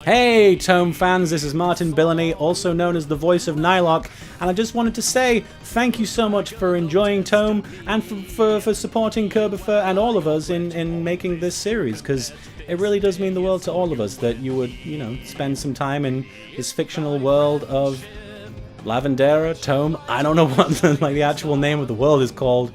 Hey, Tome fans, this is Martin Billany, also known as the voice of Nylock, and I just wanted to say thank you so much for enjoying Tome and for supporting Kerbifer and all of us in making this series, because it really does mean the world to all of us that you would, spend some time in this fictional world of Lavendera, Tome. I don't know what the actual name of the world is called.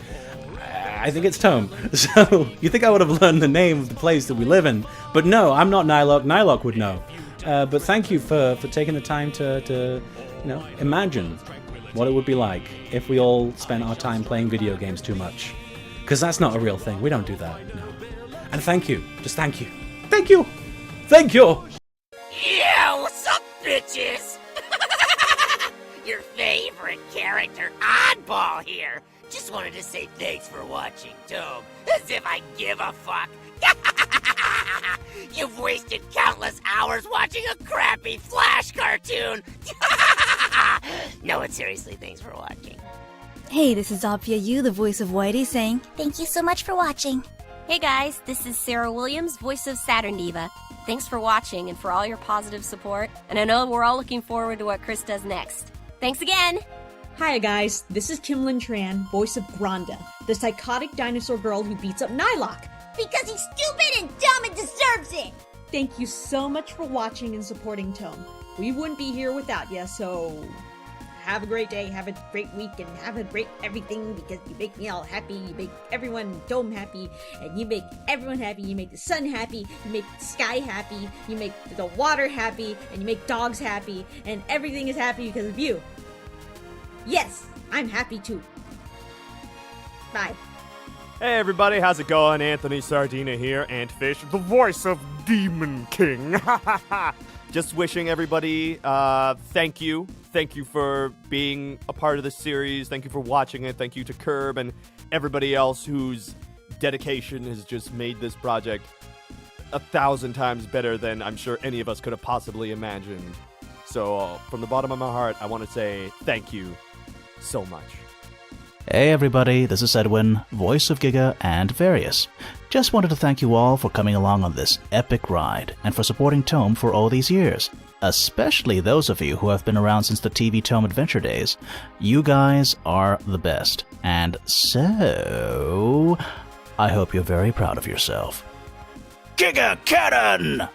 I think it's Tome. So, you think I would have learned the name of the place that we live in. But no, I'm not Nylock. Nylock would know. But thank you for taking the time to imagine what it would be like if we all spent our time playing video games too much. Because that's not a real thing. We don't do that, no. And thank you. Just thank you. Thank you! Thank you! Yeah, what's up, bitches? Your favorite character, Oddball here. Just wanted to say thanks for watching, Tome. As if I give a fuck. You've wasted countless hours watching a crappy Flash cartoon. No, but seriously, thanks for watching. Hey, this is Apia Yu, the voice of Whitey, saying Thank you so much for watching. Hey guys, this is Sarah Williams, voice of Saturn Diva. Thanks for watching and for all your positive support, and I know we're all looking forward to what Chris does next. Thanks again! Hi guys, this is Kimlin Tran, voice of Granda, the psychotic dinosaur girl who beats up Nylock. Because he's stupid and dumb and deserves it! Thank you so much for watching and supporting Tome. We wouldn't be here without you, so have a great day, have a great week, and have a great everything, because you make me all happy, you make everyone in Tome happy, and you make everyone happy, you make the sun happy, you make the sky happy, you make the water happy, and you make dogs happy, and everything is happy because of you. Yes, I'm happy too. Bye. Hey everybody, how's it going? Anthony Sardina here, Antfish, the voice of Demon King. Just wishing everybody thank you. Thank you for being a part of this series. Thank you for watching it. Thank you to Curb and everybody else whose dedication has just made this project 1,000 times better than I'm sure any of us could have possibly imagined. So from the bottom of my heart, I want to say thank you so much. Hey everybody, this is Edwin, voice of Giga and Various. Just wanted to thank you all for coming along on this epic ride and for supporting Tome for all these years, especially those of you who have been around since the TV Tome Adventure days. You guys are the best, and so I hope you're very proud of yourself. Giga Cannon!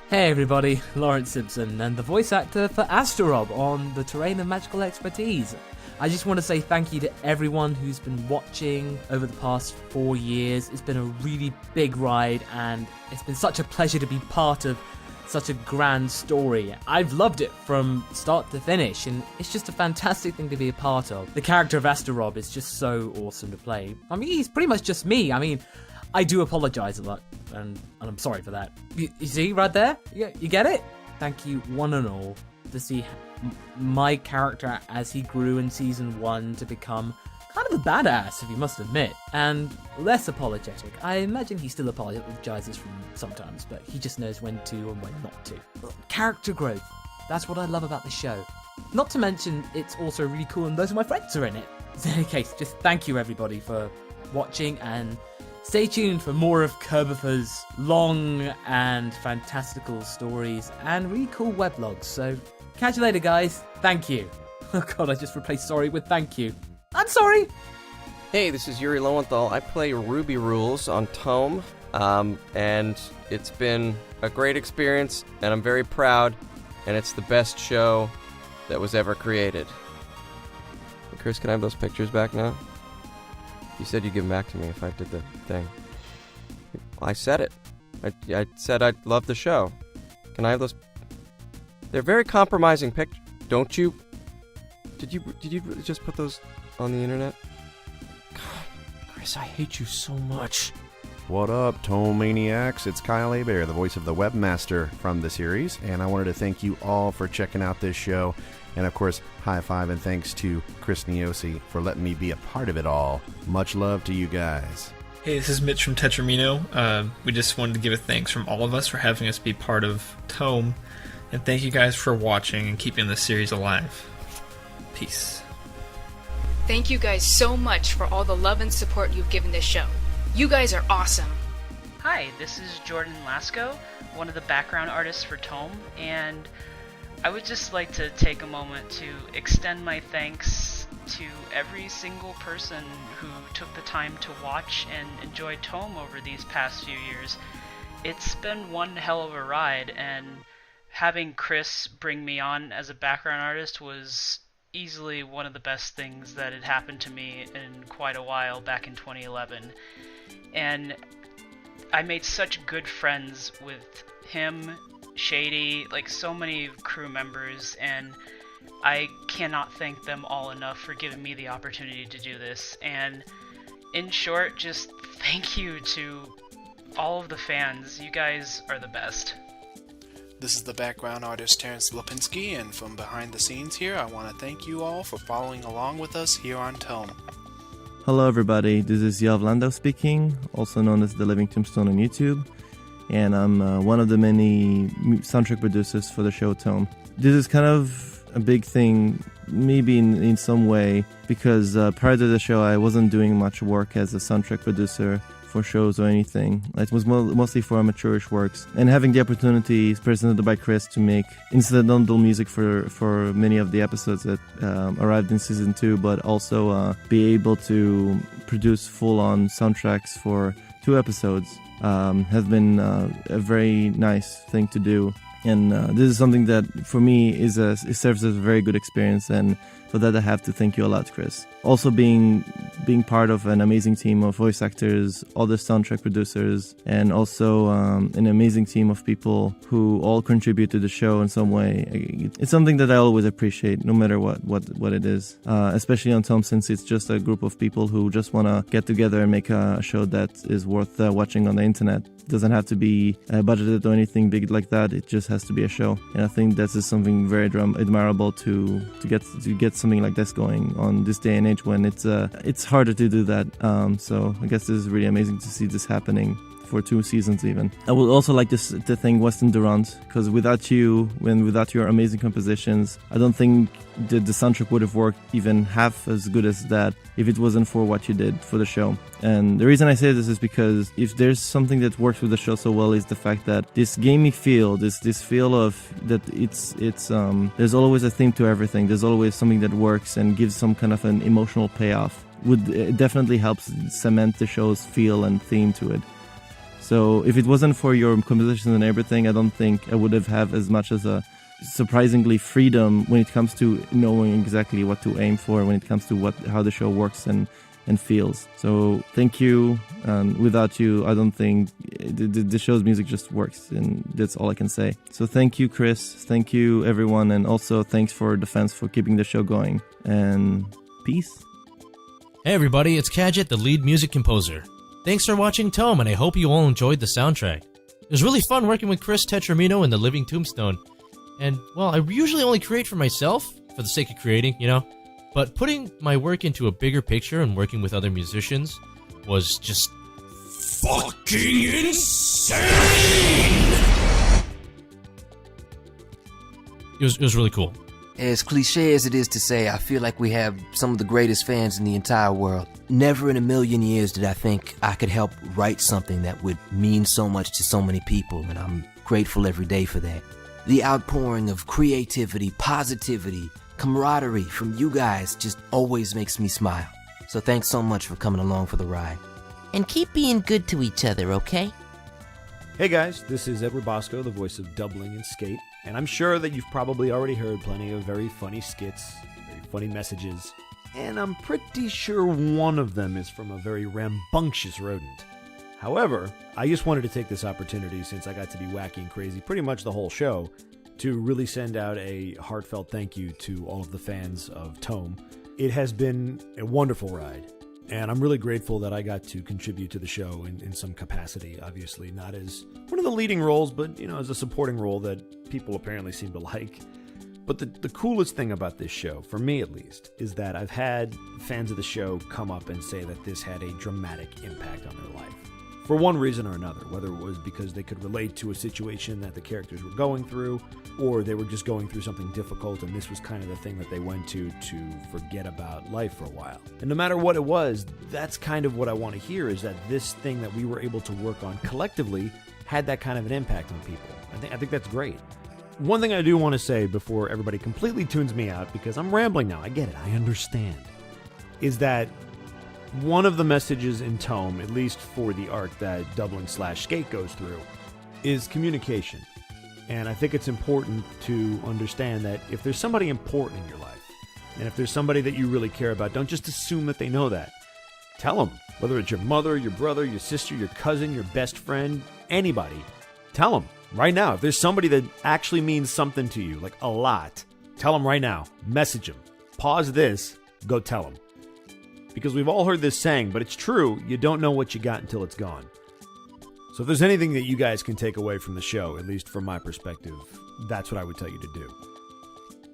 Hey everybody, Lawrence Simpson, and the voice actor for Astarob on The Terrain of Magical Expertise. I just want to say thank you to everyone who's been watching over the past 4 years. It's been a really big ride, and it's been such a pleasure to be part of such a grand story. I've loved it from start to finish, and it's just a fantastic thing to be a part of. The character of Astarob is just so awesome to play. I mean, he's pretty much just me. I mean, I do apologize a lot, and I'm sorry for that. You see right there? You get it? Thank you, one and all, to see my character as he grew in Season 1 to become kind of a badass, if you must admit, and less apologetic. I imagine he still apologizes from sometimes, but he just knows when to and when not to. Character growth. That's what I love about the show. Not to mention, it's also really cool and loads of my friends are in it. So in any case, just thank you everybody for watching, and stay tuned for more of Kerbifer's long and fantastical stories and really cool weblogs. So catch you later, guys. Thank you. Oh god, I just replaced sorry with thank you. I'm sorry! Hey, this is Yuri Lowenthal. I play Ruby Rules on Tome, and it's been a great experience, and I'm very proud, and it's the best show that was ever created. Chris, can I have those pictures back now? You said you'd give them back to me if I did the thing. I said it. I said I love the show. Can I have those? They're very compromising pictures. Don't you? Did you really just put those on the internet? God, Chris, I hate you so much. What up, Tome Maniacs? It's Kyle Hebert, the voice of the webmaster from the series, and I wanted to thank you all for checking out this show. And of course, high five and thanks to Chris Niosi for letting me be a part of it all. Much love to you guys. Hey, this is Mitch from Tetramino. We just wanted to give a thanks from all of us for having us be part of Tome. And thank you guys for watching and keeping the series alive. Peace. Thank you guys so much for all the love and support you've given this show. You guys are awesome. Hi, Hi, this is Jordan Lasco, one of the background artists for TOME, and I would just like to take a moment to extend my thanks to every single person who took the time to watch and enjoy TOME over these past few years. It's been one hell of a ride, and having Chris bring me on as a background artist was easily one of the best things that had happened to me in quite a while back in 2011. And I made such good friends with him, Shady, like so many crew members, and I cannot thank them all enough for giving me the opportunity to do this. And in short, just thank you to all of the fans. You guys are the best. This is the background artist Terrence Lipinski, and from behind the scenes here, I want to thank you all for following along with us here on TOME. Hello everybody, this is Yav Landau speaking, also known as The Living Tombstone on YouTube, and I'm one of the many soundtrack producers for the show TOME. This is kind of a big thing, maybe in some way, because prior to the show I wasn't doing much work as a soundtrack producer for shows or anything. It was mostly for amateurish works. And having the opportunity presented by Chris to make incidental music for many of the episodes that arrived in Season 2, but also be able to produce full-on soundtracks for 2 episodes has been a very nice thing to do. And this is something that, for me, it serves as a very good experience, and for that I have to thank you a lot, Chris. Also being part of an amazing team of voice actors, other soundtrack producers, and also an amazing team of people who all contribute to the show in some way. It's something that I always appreciate, no matter what it is. Especially on TOME, since it's just a group of people who just want to get together and make a show that is worth watching on the internet. It doesn't have to be budgeted or anything big like that. It just has to be a show. And I think this is something very admirable to get something like this going on this day and age when it's harder to do that. So I guess this is really amazing to see this happening for 2 seasons even. I would also like to thank Weston Durant, because without you and without your amazing compositions, I don't think the soundtrack would have worked even half as good as that if it wasn't for what you did for the show. And the reason I say this is because if there's something that works with the show so well is the fact that this gaming feel, this feel of that it's there's always a theme to everything. There's always something that works and gives some kind of an emotional payoff. It definitely helps cement the show's feel and theme to it. So if it wasn't for your compositions and everything, I don't think I would have had as much as a surprisingly freedom when it comes to knowing exactly what to aim for when it comes to how the show works and feels. So thank you. And without you, I don't think the show's music just works, and that's all I can say. So thank you, Chris. Thank you, everyone, and also thanks for the fans for keeping the show going. And peace. Hey everybody, it's Kadget, the lead music composer. Thanks for watching TOME, and I hope you all enjoyed the soundtrack. It was really fun working with Chris Tetramino and The Living Tombstone. And, well, I usually only create for myself, for the sake of creating, you know? But putting my work into a bigger picture and working with other musicians was just fucking insane! It was really cool. As cliche as it is to say, I feel like we have some of the greatest fans in the entire world. Never in a million years did I think I could help write something that would mean so much to so many people, and I'm grateful every day for that. The outpouring of creativity, positivity, camaraderie from you guys just always makes me smile. So thanks so much for coming along for the ride. And keep being good to each other, okay? Hey guys, this is Edward Bosco, the voice of Doubling and Skate, and I'm sure that you've probably already heard plenty of very funny skits, very funny messages, and I'm pretty sure one of them is from a very rambunctious rodent. However, I just wanted to take this opportunity, since I got to be wacky and crazy pretty much the whole show, to really send out a heartfelt thank you to all of the fans of TOME. It has been a wonderful ride, and I'm really grateful that I got to contribute to the show in some capacity. Obviously not as one of the leading roles, but as a supporting role that people apparently seem to like. But the coolest thing about this show, for me at least, is that I've had fans of the show come up and say that this had a dramatic impact on their life. for one reason or another, whether it was because they could relate to a situation that the characters were going through, or they were just going through something difficult and this was kind of the thing that they went to forget about life for a while. And no matter what it was, that's kind of what I want to hear, is that this thing that we were able to work on collectively had that kind of an impact on people. I think that's great. One thing I do want to say before everybody completely tunes me out, because I'm rambling now, I get it, I understand, is that one of the messages in Tome, at least for the arc that Dublin/Skate goes through, is communication. And I think it's important to understand that if there's somebody important in your life, and if there's somebody that you really care about, don't just assume that they know that. Tell them. Whether it's your mother, your brother, your sister, your cousin, your best friend, anybody, tell them right now. If there's somebody that actually means something to you, like a lot, tell them right now. Message them. Pause this. Go tell them. Because we've all heard this saying, but it's true, you don't know what you got until it's gone. So if there's anything that you guys can take away from the show, at least from my perspective, that's what I would tell you to do.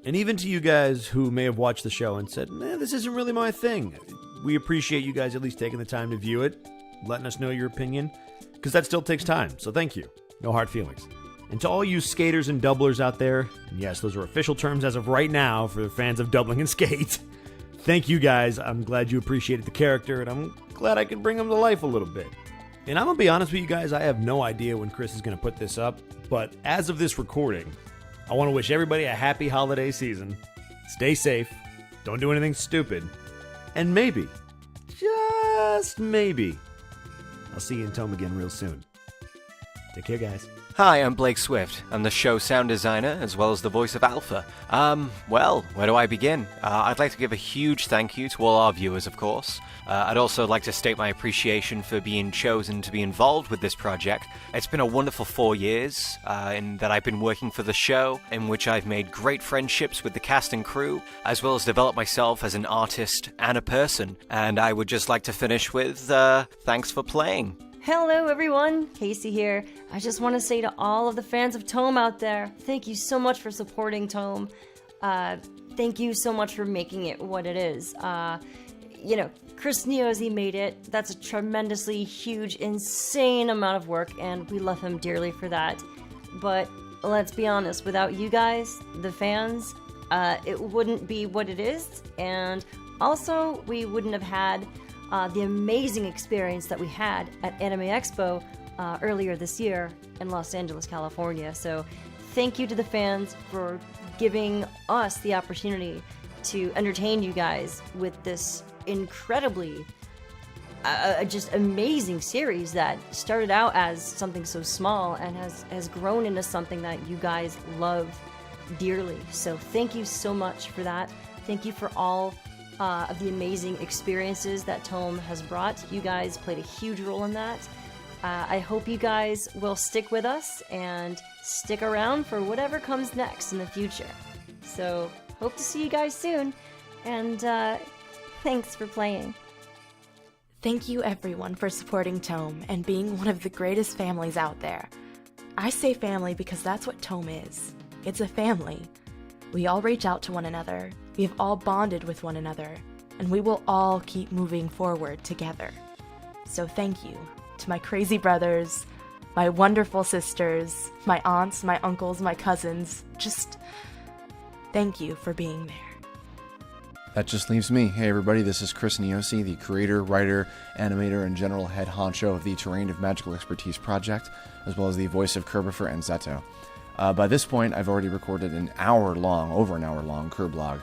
And even to you guys who may have watched the show and said, this isn't really my thing, we appreciate you guys at least taking the time to view it, letting us know your opinion, because that still takes time, so thank you. No hard feelings. And to all you skaters and doublers out there, and yes, those are official terms as of right now for the fans of Doubling and Skate, thank you guys. I'm glad you appreciated the character, and I'm glad I could bring him to life a little bit. And I'm going to be honest with you guys, I have no idea when Chris is going to put this up, but as of this recording, I want to wish everybody a happy holiday season. Stay safe, don't do anything stupid, and maybe, just maybe, I'll see you in Tome again real soon. Take care, guys. Hi, I'm Blake Swift. I'm the show sound designer, as well as the voice of Alpha. Well, where do I begin? I'd like to give a huge thank you to all our viewers, of course. I'd also like to state my appreciation for being chosen to be involved with this project. It's been a wonderful 4 years in that I've been working for the show, in which I've made great friendships with the cast and crew, as well as developed myself as an artist and a person. And I would just like to finish with, thanks for playing. Hello everyone, Casey here. I just want to say to all of the fans of Tome out there, thank you so much for supporting Tome. Thank you so much for making it what it is. Chris Neozy made it. That's a tremendously huge, insane amount of work, and we love him dearly for that. But let's be honest, without you guys, the fans, it wouldn't be what it is, and also we wouldn't have had the amazing experience that we had at Anime Expo earlier this year in Los Angeles, California. So thank you to the fans for giving us the opportunity to entertain you guys with this incredibly just amazing series that started out as something so small and has grown into something that you guys love dearly. So thank you so much for that. Thank you for all of the amazing experiences that Tome has brought. You guys played a huge role in that. I hope you guys will stick with us and stick around for whatever comes next in the future. So, hope to see you guys soon, and thanks for playing. Thank you everyone for supporting Tome and being one of the greatest families out there. I say family because that's what Tome is. It's a family. We all reach out to one another, we have all bonded with one another, and we will all keep moving forward together. So thank you to my crazy brothers, my wonderful sisters, my aunts, my uncles, my cousins. Just thank you for being there. That just leaves me. Hey everybody, this is Chris Neozy, the creator, writer, animator, and general head honcho of the Terrain of Magical Expertise project, as well as the voice of Kerbifer and Zeto. By this point, I've already recorded over an hour long Kerblog,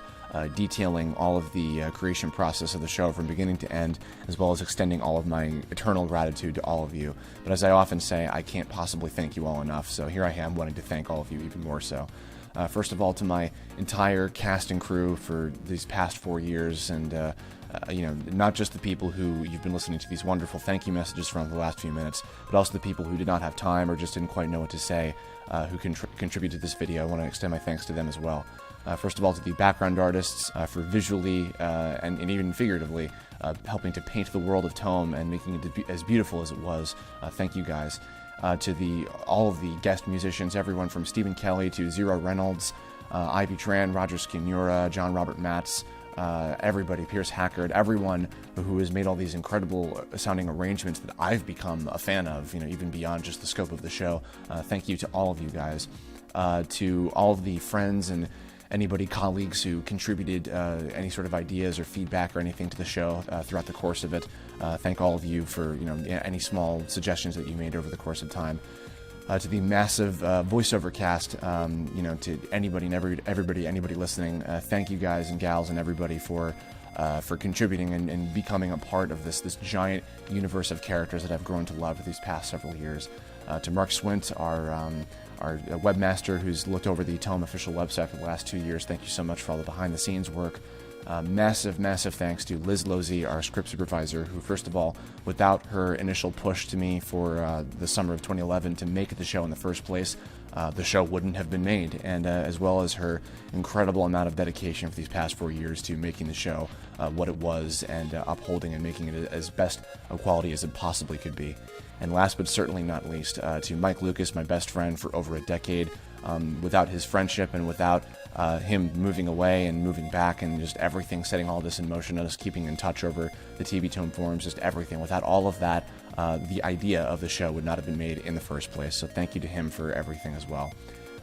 detailing all of the creation process of the show from beginning to end, as well as extending all of my eternal gratitude to all of you. But as I often say, I can't possibly thank you all enough, so here I am wanting to thank all of you even more so. First of all, to my entire cast and crew for these past 4 years, and not just the people who you've been listening to these wonderful thank you messages from the last few minutes, but also the people who did not have time or just didn't quite know what to say, who contributed to this video. I want to extend my thanks to them as well. First of all, to the background artists for visually and even figuratively helping to paint the world of Tome and making it as beautiful as it was. Thank you guys. To all of the guest musicians, everyone from Stephen Kelly to Zero Reynolds, Ivy Tran, Roger Skinura, John Robert Matz, everybody, Pierce Hackard, everyone who has made all these incredible sounding arrangements that I've become a fan of, even beyond just the scope of the show. Thank you to all of you guys. To all of the friends and colleagues who contributed any sort of ideas or feedback or anything to the show throughout the course of it. Thank all of you for any small suggestions that you made over the course of time. To the massive voiceover cast, to anybody and anybody listening, thank you guys and gals and everybody for contributing and becoming a part of this giant universe of characters that I've grown to love these past several years. To Mark Swint, our webmaster who's looked over the Tome official website for the last 2 years, thank you so much for all the behind-the-scenes work. Massive thanks to Liz Losey, our script supervisor, who, first of all, without her initial push to me for the summer of 2011 to make the show in the first place, the show wouldn't have been made, and as well as her incredible amount of dedication for these past 4 years to making the show what it was and upholding and making it as best of quality as it possibly could be. And last but certainly not least, to Mike Lucas, my best friend for over a decade. Without his friendship and without him moving away and moving back and just everything, setting all this in motion and us keeping in touch over the TV Tome forums, just everything. Without all of that, the idea of the show would not have been made in the first place. So thank you to him for everything as well.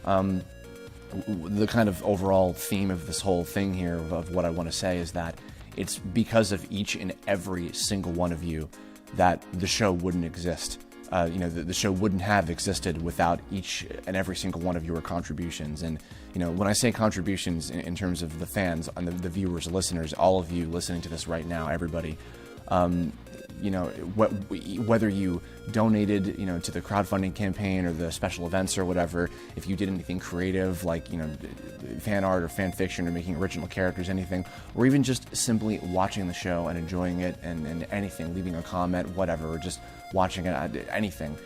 The kind of overall theme of this whole thing here of what I want to say is that it's because of each and every single one of you that the show wouldn't exist. The show wouldn't have existed without each and every single one of your contributions. And, when I say contributions in terms of the fans and the viewers, the listeners, all of you listening to this right now, everybody, whether you donated, to the crowdfunding campaign or the special events or whatever, if you did anything creative like, fan art or fan fiction or making original characters, anything, or even just simply watching the show and enjoying it and anything, leaving a comment, whatever, or just watching it, anything,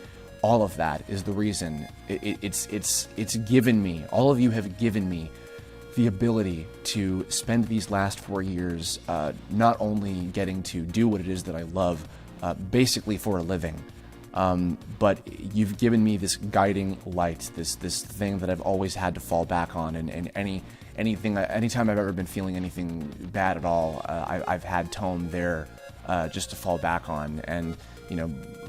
all of that is the reason it's given me, all of you have given me the ability to spend these last 4 years not only getting to do what it is that I love, basically for a living, but you've given me this guiding light, this thing that I've always had to fall back on, and anytime I've ever been feeling anything bad at all, I've had Tome there just to fall back on and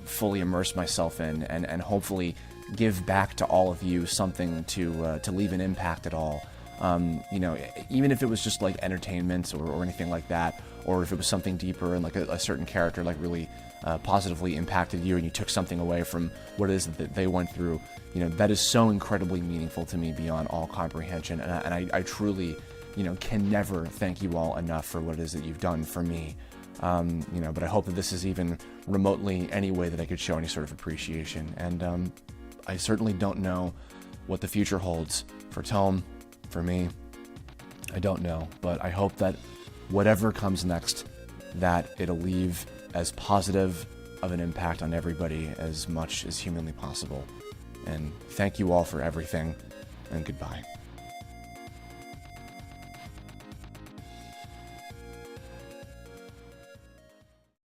fully immerse myself in and hopefully give back to all of you something to leave an impact at all. Even if it was just like entertainment or anything like that, or if it was something deeper and like a certain character like really positively impacted you and you took something away from what it is that they went through, that is so incredibly meaningful to me beyond all comprehension. And I truly, can never thank you all enough for what it is that you've done for me. But I hope that this is even remotely any way that I could show any sort of appreciation. And I certainly don't know what the future holds for Tome. For me, I don't know, but I hope that whatever comes next, that it'll leave as positive of an impact on everybody as much as humanly possible. And thank you all for everything, and goodbye.